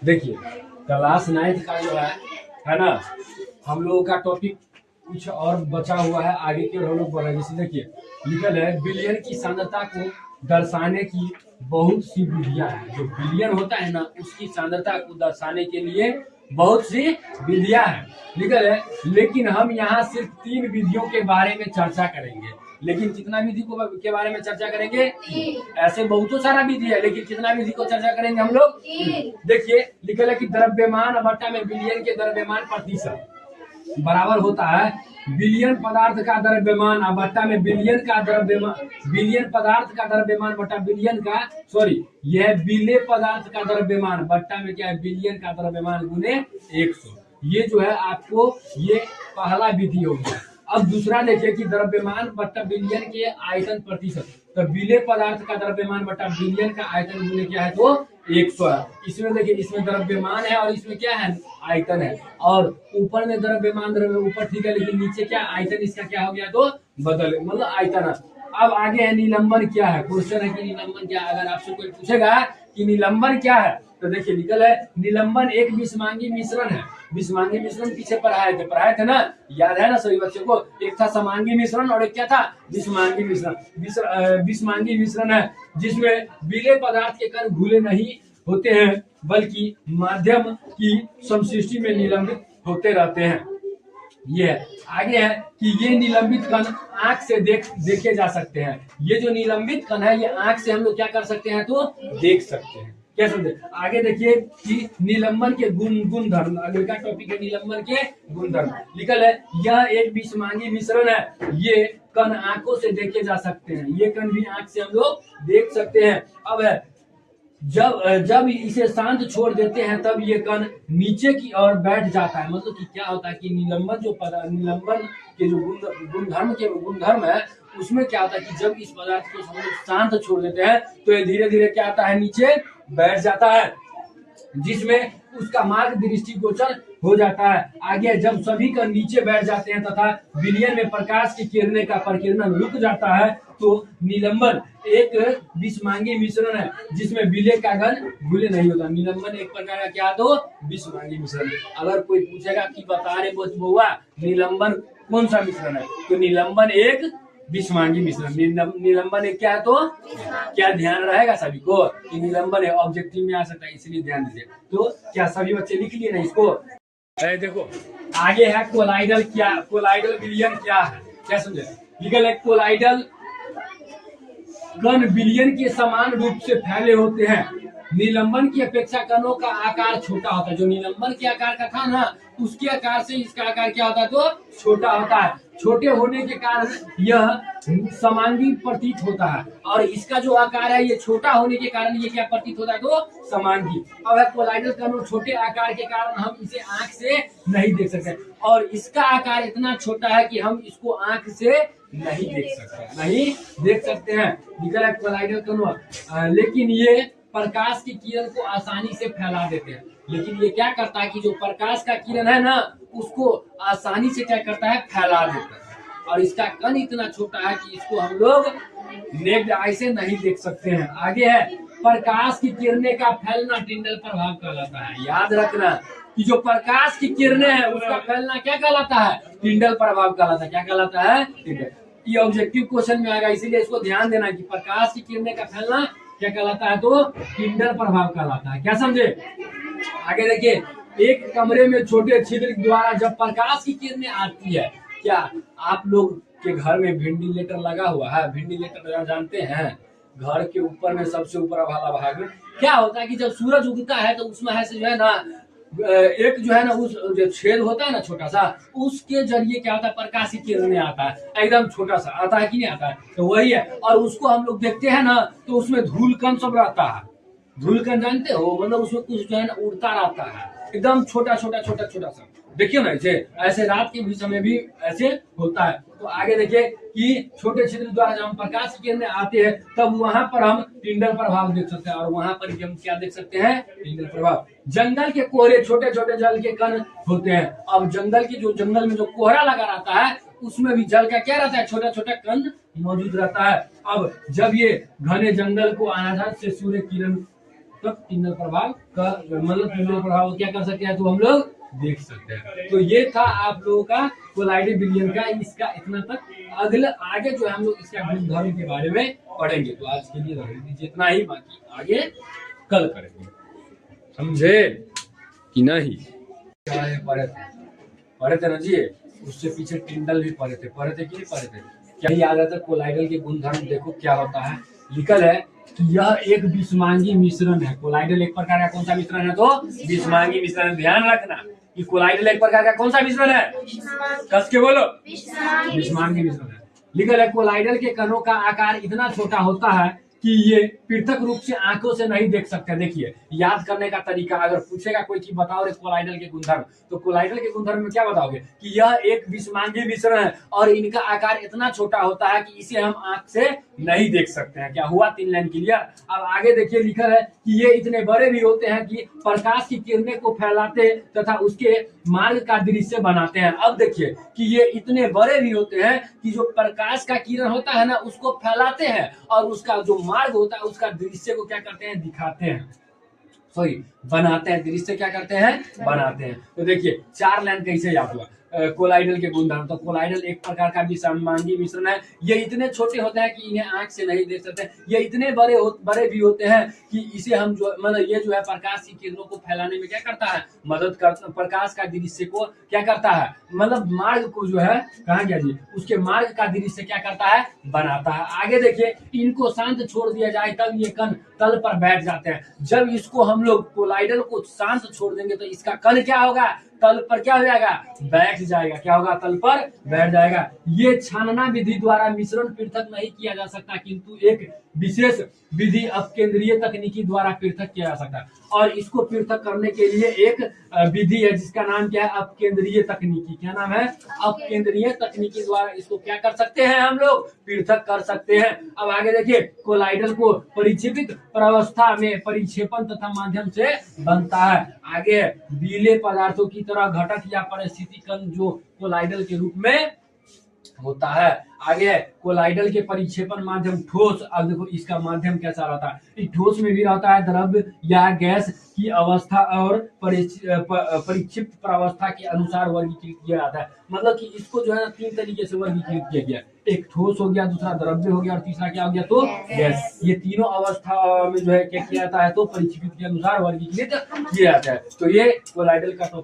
देखिए class 9th का जो है ना, हम लोगों का टॉपिक कुछ और बचा हुआ है, आगे की ओर हम लोग बढ़ रहे हैं। जैसे देखिए लिखल है बिलियन की सांद्रता को दर्शाने की बहुत सी विधियां हैं। जो बिलियन होता है ना, उसकी सांद्रता को दर्शाने के लिए बहुत सी विधियां हैं लिखल है। लेकिन हम यहाँ सिर्फ 3 विधियों के बारे में चर्चा करेंगे। लेकिन कितना विधि को के बारे में चर्चा करेंगे? ऐसे बहुत सारा विधि है, लेकिन कितना विधि को चर्चा करेंगे हम लोग? देखिए लिखल है कि द्रव्यमान बट्टा में बिलियन के द्रव्यमान प्रतिशत बराबर होता है बिलियन पदार्थ का द्रव्यमान बट्टा में बिलियन का द्रव्यमान, बिलियन पदार्थ का द्रव्यमान बट्टा बिलियन का, सॉरी यह बिले पदार्थ का द्रव्यमान बट्टा में क्या है, बिलियन का द्रव्यमान गुने 100। ये जो है आपको ये पहला विधि हो गया। अब दूसरा देखिए कि द्रव्यमान बट्टा बिलियन के आयतन प्रतिशत, तो बिले पदार्थ का द्रव्यमान बट्टा बिलियन का आयतन गुने क्या है, तो 100 है। इसमें देखिए इसमें द्रव्यमान है और इसमें क्या है, आयतन है। और ऊपर में द्रव्यमान ऊपर ठीक है, लेकिन नीचे क्या आयतन, इसका क्या हो गया, तो बदल मतलब आयतन है। अब आगे है निलंबन क्या है, क्वेश्चन है कि निलंबन क्या है। अगर आपसे कोई पूछेगा कि निलंबन क्या है, तो देखिए निकल है निलंबन एक विषमांगी मिश्रण है। विषमांगी मिश्रण पीछे पढ़ाए थे ना, याद है ना सभी बच्चों को? एक था समांगी मिश्रण और एक क्या था, विषमांगी मिश्रण। विषमांगी मिश्रण है जिसमें विलेय पदार्थ के कण घुले नहीं होते हैं, बल्कि माध्यम की समशिष्टि में निलंबित होते रहते हैं। ये है। आगे है कि ये निलंबित कण आंख से देखे जा सकते हैं। ये जो निलंबित कण है ये आंख से हम लोग क्या कर सकते हैं, तो देख सकते हैं। क्या समझे? आगे देखिए कि निलंबन के गुणधर्म, अगले का टॉपिक है निलंबन के गुणधर्म। लिखल है यह एक विषमांगी मिश्रण है, ये कण आंखों से देखे जा सकते हैं। ये कण भी आंख से हम लोग देख सकते हैं। अब है जब इसे शांत छोड़ देते हैं तब ये कण नीचे की ओर बैठ जाता है। मतलब कि क्या होता है कि निलंबन के जो गुणधर्म है, उसमें क्या होता है कि जब इस पदार्थ को हम लोग शांत छोड़ देते हैं तो ये धीरे धीरे क्या आता है, नीचे बैठ जाता है, जिसमें उसका मार्ग दृष्टिगोचर हो जाता है। आगे जब सभी का नीचे बैठ जाते हैं तथा विलयन में प्रकाश की किरणें का प्रकीर्णन रुक जाता है, तो निलंबन एक विषमांगी मिश्रण है जिसमें विलेय का कण घुले नहीं होता। निलंबन एक प्रकार का क्या, तो विषमांगी मिश्रण। अगर कोई पूछेगा कि बता रे बउआ निलंबन कौन सा मिश्रण है, तो निलंबन एक विषमांगी मिश्रण। निलंबन एक क्या है, तो क्या ध्यान रहेगा सभी को कि निलंबन है, ऑब्जेक्टिव में आ सकता है, इसलिए ध्यान दीजिए। तो क्या सभी बच्चे लिख लिए ना इसको? देखो आगे है कोलाइडल क्या, कोलाइडल विलयन क्या है, क्या समझे? लिखल है कोलाइडल कण विलयन के समान रूप से फैले होते हैं। निलंबन की अपेक्षा कणों का आकार छोटा होता है। जो निलंबन के आकार का था ना, उसके आकार से इसका आकार क्या होता है, तो छोटा होता है। छोटे होने के कारण यह समांगी प्रतीत होता है, और इसका जो आकार है ये छोटा होने के कारण ये क्या प्रतीत होता है, तो समांगी। अब कोलाइडल कण छोटे आकार के कारण हम इसे आंख से नहीं देख सकते, और इसका आकार इतना छोटा है कि हम इसको आंख से नहीं देख सकते हैं। निकल है कोलाइडल कण, लेकिन ये प्रकाश की किरण को आसानी से फैला देते हैं। लेकिन ये क्या करता है कि जो प्रकाश का किरण है ना, उसको आसानी से क्या करता है, फैला देता है। और इसका कण इतना छोटा है कि इसको हम लोग नेक्ड आई से नहीं देख सकते हैं। आगे है प्रकाश की किरणें का फैलना टिंडल प्रभाव कहलाता है। याद रखना कि जो प्रकाश की किरणें है उसका फैलना क्या कहलाता है, टिंडल प्रभाव कहलाता है। क्या कहलाता है, टिंडल। ये ऑब्जेक्टिव क्वेश्चन में आएगा, इसीलिए इसको ध्यान देना कि प्रकाश की किरणें का फैलना क्या कहलाता है, तो टिंडल प्रभाव कहलाता है। क्या समझे? आगे देखिए एक कमरे में छोटे छिद्र द्वारा जब प्रकाश की किरणें आती है, क्या आप लोग के घर में वेंटिलेटर लगा हुआ है? वेंटिलेटर जानते हैं, घर के ऊपर में सबसे ऊपर वाला भाग में क्या होता है कि जब सूरज उगता है तो उसमें है जो है ना, एक जो है ना उस जो छेद होता है ना छोटा सा, उसके जरिए क्या होता है, प्रकाश की किरणें आता है, एकदम छोटा सा आता है कि नहीं आता है, तो वही है। और उसको हम लोग देखते हैं ना, तो उसमें धूल कण सब रहता है। धूल कण जानते हो, मतलब उसमें कुछ जो है ना उड़ता रहता है, एकदम छोटा सा। देखिए ना ऐसे रात के भी समय भी ऐसे होता है। तो आगे देखिए कि छोटे छिद्र द्वारा जब हम प्रकाश की किरणें आते हैं तब वहां पर हम टिंडल प्रभाव देख सकते हैं, और वहां पर हम क्या देख सकते हैं, टिंडल प्रभाव। जंगल के कोहरे छोटे छोटे जल के कण होते हैं। अब जंगल में जो कोहरा लगा रहता है उसमें भी जल का क्या रहता है, छोटा छोटा कण मौजूद रहता है। अब जब ये घने जंगल को अनाहत से सूर्य किरण तब टिंडल प्रभाव का मतलब टिंडल प्रभाव को क्या कर सकते हैं तो हम लोग देख सकते हैं। तो ये था आप लोगों का कोलाइडल विलयन का, इसका इतना तक। अगले आगे जो है हम लोग इसका गुणधर्म के बारे में पढ़ेंगे। तो आज के लिए रहने दीजिए इतना ही, बाकी आगे कल करेंगे, समझे कि नहीं? क्या है पढ़े थे ना जी, उससे पीछे टिंडल भी पढ़े थे कि नहीं पढ़े थे? क्या याद आता है? कोलाइडल के गुणधर्म देखो क्या होता है, लिखल है कि यह एक विषमांगी मिश्रण है। कोलाइडल एक प्रकार का कौन सा मिश्रण है? तो विषमांगी मिश्रण। ध्यान रखना कि कोलाइडल एक प्रकार का कौन सा मिश्रण है? कस के बोलो, विषमांगी मिश्रण है। लिखल है कोलाइडल के कणों का आकार इतना छोटा होता है कि ये पृथक रूप से आंखों से नहीं देख सकते। देखिए याद करने का तरीका, अगर पूछेगा कोई कि बताओ रे कोलाइडल के गुणधर्म, तो कोलाइडल के गुणधर्म में क्या बताओगे कि यह एक विषमांगी मिश्रण है और इनका आकार इतना छोटा होता है कि इसे हम आंख से नहीं देख सकते हैं। क्या हुआ? 3 लाइन क्लियर। अब आगे देखिए लिखा है कि ये इतने बड़े भी होते हैं कि प्रकाश की किरणें को फैलाते तथा उसके मार्ग का दृश्य बनाते हैं। अब देखिए कि ये इतने बड़े भी होते हैं कि जो प्रकाश का किरण होता है ना उसको फैलाते हैं और उसका जो मार्ग होता है उसका दृश्य को क्या करते हैं? दिखाते हैं, सॉरी बनाते हैं। दृश्य क्या करते हैं? बनाते हैं। तो देखिए 4 लाइन कैसे याद हुआ कोलाइडल के गुणधर्म। तो कोलाइडल एक प्रकार का विषमांगी मिश्रण है। ये इतने छोटे होते हैं कि इन्हें आंख से नहीं देख सकते। ये इतने बड़े भी होते हैं कि इसे हम जो मतलब ये जो है प्रकाश की किरणों को फैलाने में क्या करता है? मदद करता। प्रकाश का दृश्य को क्या करता है? मतलब मार्ग को जो है, कहा गया जी, उसके मार्ग का दृश्य क्या करता है? बनाता है। आगे देखिए इनको शांत छोड़ दिया जाए तब ये कण तल पर बैठ जाते हैं। जब इसको हम लोग कोलाइडल को शांत छोड़ देंगे तो इसका कण क्या होगा? तल पर क्या हो जाएगा? बैठ जाएगा। क्या होगा? तल पर बैठ जाएगा। ये छानना विधि द्वारा मिश्रण पृथक नहीं किया जा सकता, किंतु एक विशेष विधि अपकेंद्रीय तकनीकी द्वारा पृथक किया जा सकता है। और इसको पृथक करने के लिए एक विधि है जिसका नाम क्या है? अपकेंद्रीय तकनीकी। क्या नाम है? अपकेंद्रीय तकनीकी द्वारा इसको क्या कर सकते हैं? हम लोग पृथक कर सकते हैं। अब आगे देखिए कोलाइडल को परिक्षेपित प्रावस्था में परिक्षेपण तथा माध्यम से बनता है। आगे गीले पदार्थों की तरह घटक या परिस्थिति कण जो कोलाइडल के रूप में होता है। आगे है कोलाइडल के परिक्षेपण माध्यम ठोस। अब देखो इसका माध्यम कैसा रहता है? इस ठोस में भी रहता है द्रव्य या गैस की अवस्था और परिक्षिप्त प्रावस्था के अनुसार वर्गीकृत किया जाता है। मतलब कि इसको जो है 3 तरीके से वर्गीकृत किया गया। एक ठोस हो गया, दूसरा द्रव्य हो गया और तीसरा क्या हो गया? तो गैस। ये तीनों अवस्था में जो है क्या किया जाता है? तो परिक्षिप्त के अनुसार वर्गीकृत किया जाता है। तो ये कोलाइडल का टॉपिक